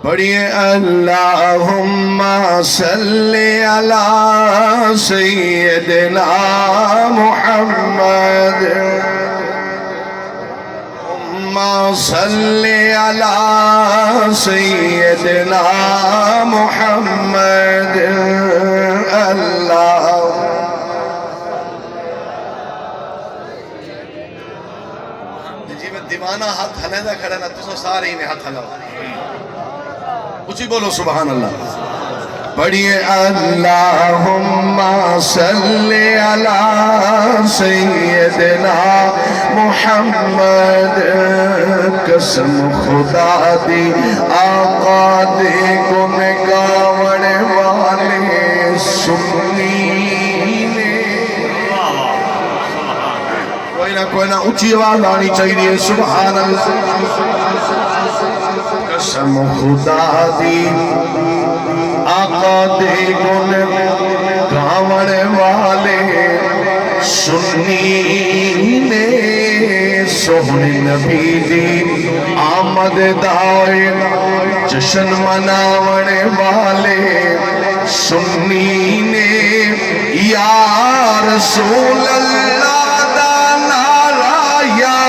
پڑھیے اللہم صلی علی سیدنا محمد، اللہم صلی علی سیدنا محمد، اللہ جی میں دیوانہ ہاتھ ہلے دا کھڑا نا تسو سارے ہی نے ہاتھ ہلاؤ، اچھی بولو سبحان اللہ۔ پڑھیے اللہم صلی علی سیدنا محمد، قسم خدا دی آقا دی گن گاوڑ والے سنی نے، کوئی نہ اچھی آواز آنی چاہیے سبحان اللہ۔ قسم خدا دی آقا دے گن گاوڑ والے سنی نے، سوہنے نبی دی آمد دائے جشن مناوڑ والے سنی نے، یا رسول اللہ دا نعرہ، یا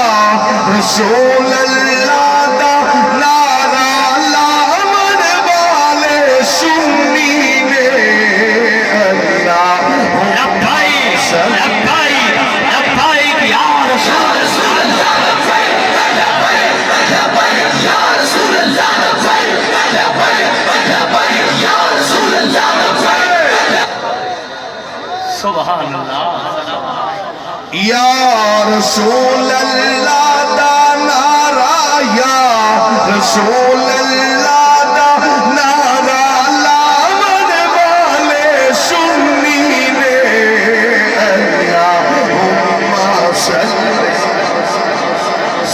رسول اللہ دا نعرہ لاوڑ والے سنی نے، اللہ لبیک لبیک لبیک یا رسول اللہ، لبیک یا رسول اللہ، لبیک یا رسول اللہ، سبحان اللہ۔ یا رسول اللہ دا نعرہ، یا رسول اللہ دا نعرہ لاوڑ والے سنی نے، اللہم صلی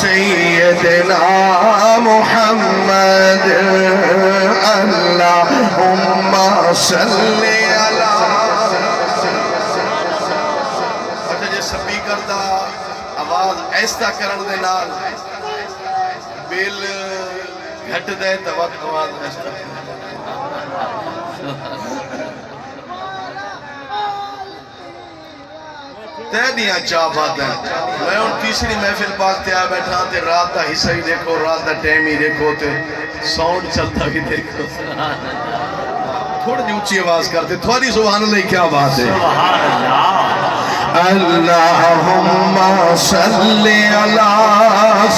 سیدنا محمد، اللہم صلی علی۔ اچھا جی سپیکر دا آواز ایسا کرن دے نال بیل گھٹ دے تو وقت آواز ایسا تے دیا چاہ بات ہے۔ میں ان تیسری محفل پاک تے آ بیٹھا تے رات دا حصہ ہی دیکھو، رات دا ٹائم ہی دیکھو، تے ساؤنڈ چلتا بھی دیکھو، تھوڑی جی اونچی آواز کرتے، تھوڑی سبحان اللہ کیا بات ہے۔ سبحان اللہ۔ اللہم صلی علی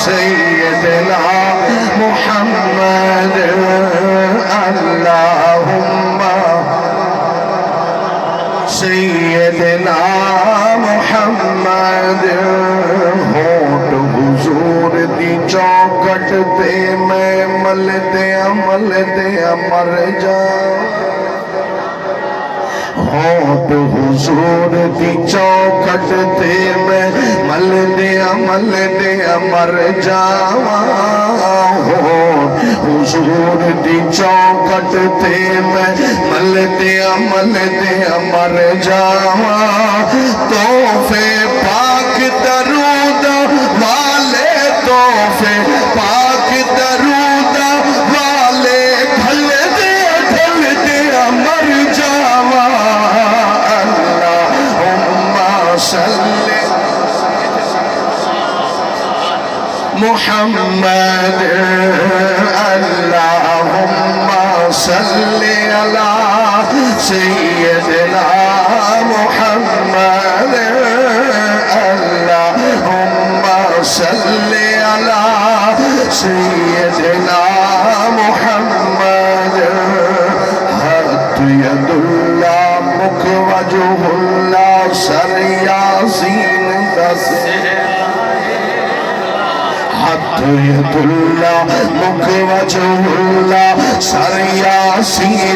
سیدنا محمد، اللہم سیدنا محمد، ہوٹ حضور دی چوکٹ تے میں مل دے عمل دے مر جاؤں، ہوٹ حضور دی چوکٹ تے میں مل دے عمل دے مر جاواں، ہوٹ حضور دی چوکٹ تے میں مل دے عمل دے مر جاواں، تحفے پاک درود والے، تحفے پاک درود والے گھل دے مر جاواں، صلی محمد، اللہم صلی علی سیدنا محمد، اللہم صلی علی سیدنا محمد، ہاتھ ید اللہ مکھ وجہ اللہ سر یاسین دس، ہاتھ ید اللہ مکھ وجہ اللہ سر یاسین